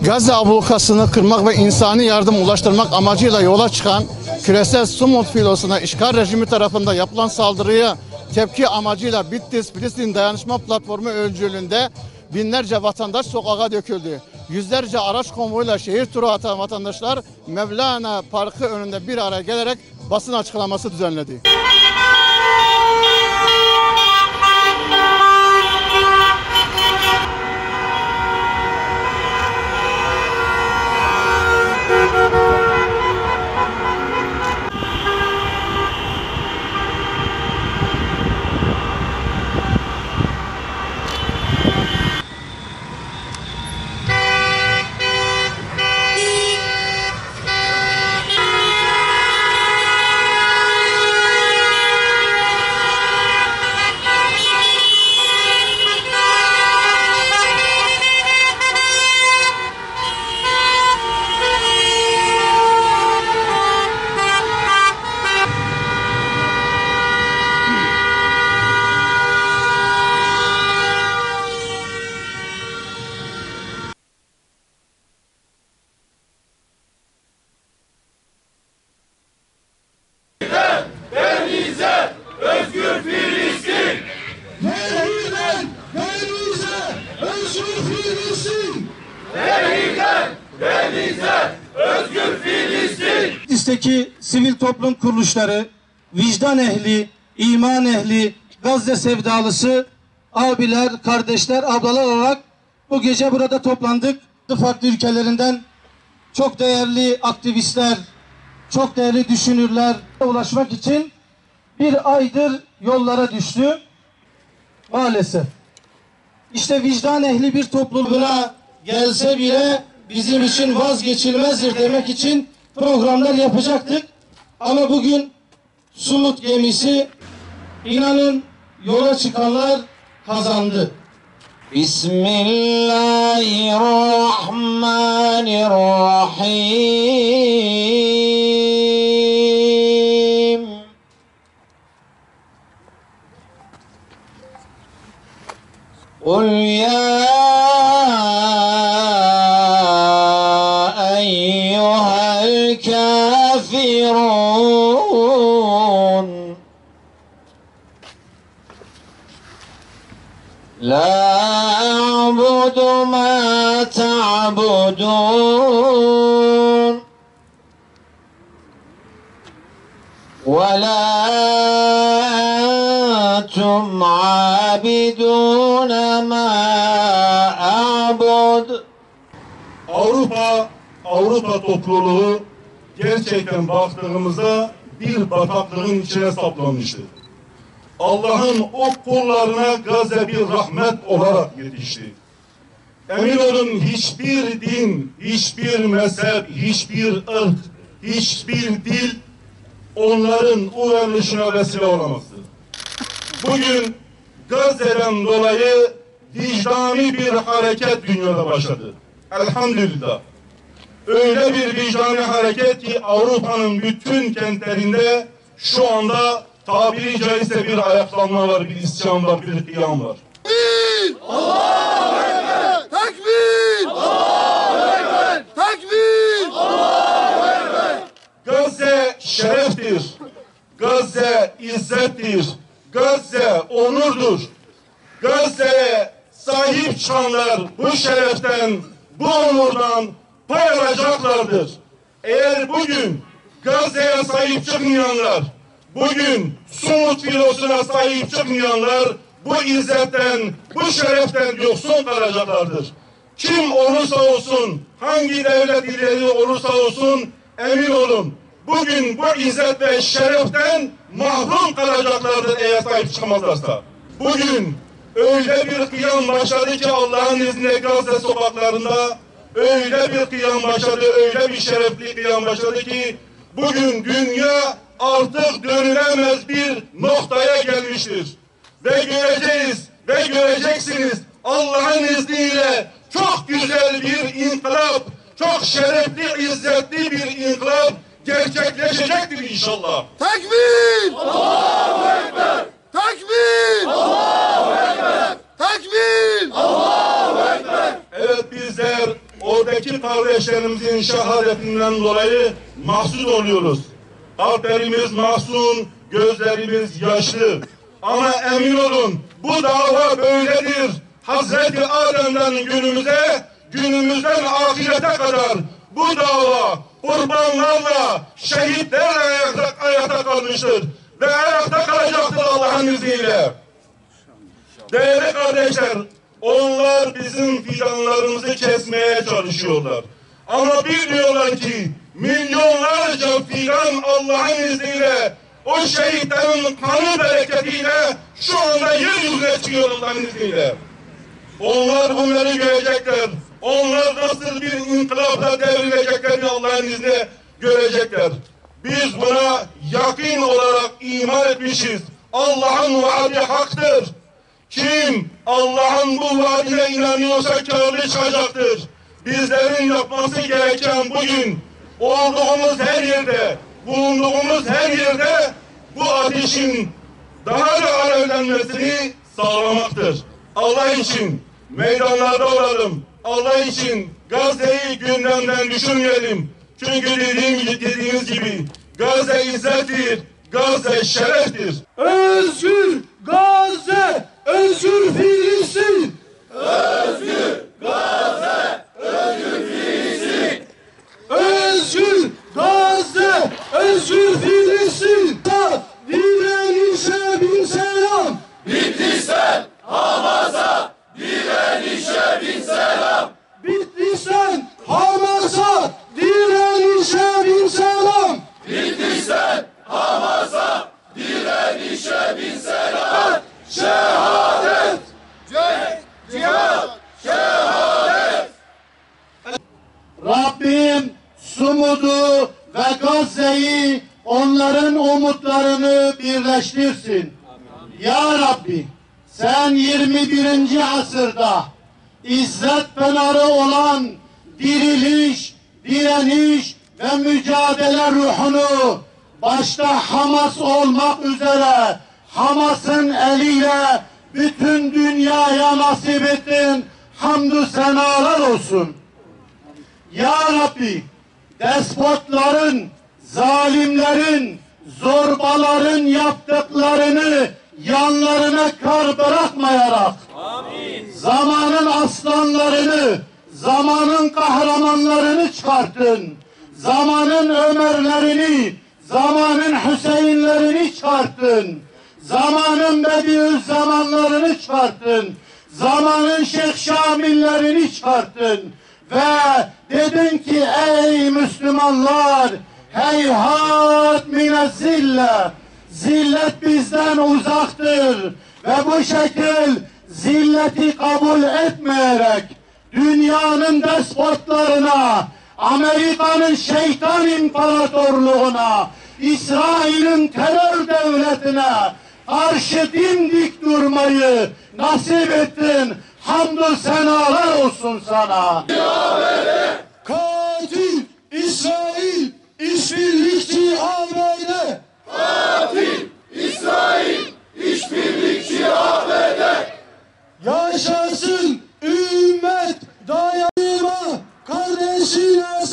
Gazze ablukasını kırmak ve insani yardım ulaştırmak amacıyla yola çıkan küresel Sumut filosuna işgal rejimi tarafından yapılan saldırıya tepki amacıyla Bitlis Filistin Dayanışma Platformu öncülüğünde binlerce vatandaş sokağa döküldü. Yüzlerce araç konvoyuyla şehir turu atan vatandaşlar Mevlana Parkı önünde bir araya gelerek basın açıklaması düzenledi. Bitlis'teki sivil toplum kuruluşları, vicdan ehli, iman ehli, Gazze sevdalısı, abiler, kardeşler, ablalar olarak bu gece burada toplandık. Farklı ülkelerinden çok değerli aktivistler, çok değerli düşünürler ulaşmak için bir aydır yollara düştü. Maalesef. İşte vicdan ehli bir topluluğuna gelse bile bizim için vazgeçilmezdir demek için programlar yapacaktık. Ama bugün Sumut gemisi, inanın yola çıkanlar kazandı. Bismillahirrahmanirrahim. Kul ya eyyuhel kafirun la a'budu ma ta'budun ve la entum abidun ma a'bud. Avrupa topluluğu gerçekten baktığımızda bir bataklığın içine saplanmıştı. Allah'ın o kullarına Gazze bir rahmet olarak yetişti. Emin olun hiçbir din, hiçbir mezhep, hiçbir ırk, hiçbir dil onların uyanışına vesile olamazdı. Bugün Gazze'den dolayı vicdani bir hareket dünyada başladı. Elhamdülillah. Öyle bir vicdani hareket ki Avrupa'nın bütün kentlerinde şu anda tabiri caizse bir ayaklanma var, bir isyan var, bir kıyam var. Tekbir! Allahu Ekber! Tekbir! Allahu Ekber! Tekbir! Allahu Ekber! Gazze şereftir. Gazze izzettir. Gazze onurdur. Gazze'ye sahip çıkanlar bu şereften, bu onurdan pay alacaklardır. Eğer bugün Gazze'ye sahip çıkmayanlar, bugün Sumut filosuna sahip çıkmayanlar bu izzetten, bu şereften yoksun kalacaklardır. Kim olursa olsun, hangi devlet lideri olursa olsun emin olun bugün bu izzet ve şereften mahrum kalacaklardır eğer sahip çıkamazlarsa. Bugün öyle bir kıyam başladı ki Allah'ın izniyle Gazze sokaklarında öyle bir kıyam başladı, öyle bir şerefli kıyam başladı ki bugün dünya artık dönülemez bir noktaya gelmiştir. Ve göreceğiz ve göreceksiniz Allah'ın izniyle çok güzel bir inkılap, çok şerefli, izzetli bir inkılap gerçekleşecektir inşallah. Tekbir! Allahu Ekber! Tekbir! Allahu Ekber! Tekbir! Allahu Ekber! Evet bizler oradaki kardeşlerimizin şehadetinden dolayı mahzun oluyoruz. Kalplerimiz mahzun, gözlerimiz yaşlı. Ama emin olun bu dava böyledir. Hazreti Adem'den günümüze, günümüzden ahirete kadar bu dava kurbanlarla, şehitlerle ayakta kalmıştır. Ve ayakta kalacaktır Allah'ın izniyle. Değerli kardeşler, onlar bizim fidanlarımızı kesmeye çalışıyorlar. Ama biliyorlar ki milyonlarca fidan Allah'ın izniyle, o şehitlerin kanı bereketiyle şu anda yeryüzüne çıkıyor Allah'ın izniyle. Onlar bunları görecekler. Onlar nasıl bir inkılapla devrileceklerini Allah'ın izniyle görecekler. Biz buna yakın olarak iman etmişiz. Allah'ın vaadi haktır. Kim Allah'ın bu vaadine inanıyorsa kârlı çıkacaktır. Bizlerin yapması gereken bugün olduğumuz her yerde, bulunduğumuz her yerde bu ateşin daha da alevlenmesini sağlamaktır. Allah için meydanlarda olalım. Allah için Gazze'yi gündemden düşürmeyelim. Çünkü dediğimiz gibi Gazze izzettir, Gazze şereftir. Özgür Gazze, özgür Filistin. Özgür Gazze, özgür Filistin. Özgür Gazze, özgür Filistin. Direnişe bin selam. Bitlis'ten Hamas'a direnişe bin selam. Bitlis'ten Hamas'a direnişe bin selam. Bitlis'ten Hamas'a direnişe bin selam. Şehadet! Cihat! Şehadet! Rabbim Sumud'u ve Gazze'yi, onların umutlarını birleştirsin. Ya Rabbi, sen 21. asırda İzzet pınarı olan diriliş, direniş ve mücadele ruhunu başta Hamas olmak üzere Hamas'ın eliyle bütün dünyaya nasip ettin. Hamdü senalar olsun. Ya Rabbi, despotların, zalimlerin, zorbaların yaptıklarını yanlarına kar bırakmayarak, zamanın aslanlarını, zamanın kahramanlarını çıkartın. Zamanın Ömerlerini, zamanın Hüseyinlerini çıkartın. Zamanın Bediüzzamanlarını çıkartın. Zamanın Şeyh Şamillerini çıkartın. Ve dedin ki ey Müslümanlar, heyhat mine zille, zillet bizden uzaktır. Ve bu şekil zilleti kabul etmeyerek dünyanın despotlarına, Amerika'nın şeytan imparatorluğuna, İsrail'in terör devletine karşı dimdik durmayı nasip ettin. Hamdü senalar olsun sana. Katil İsrail, işbirlikçi ABD. Katil İsrail, işbirlikçi ABD. Yaşasın ümmet dayanma kardeşine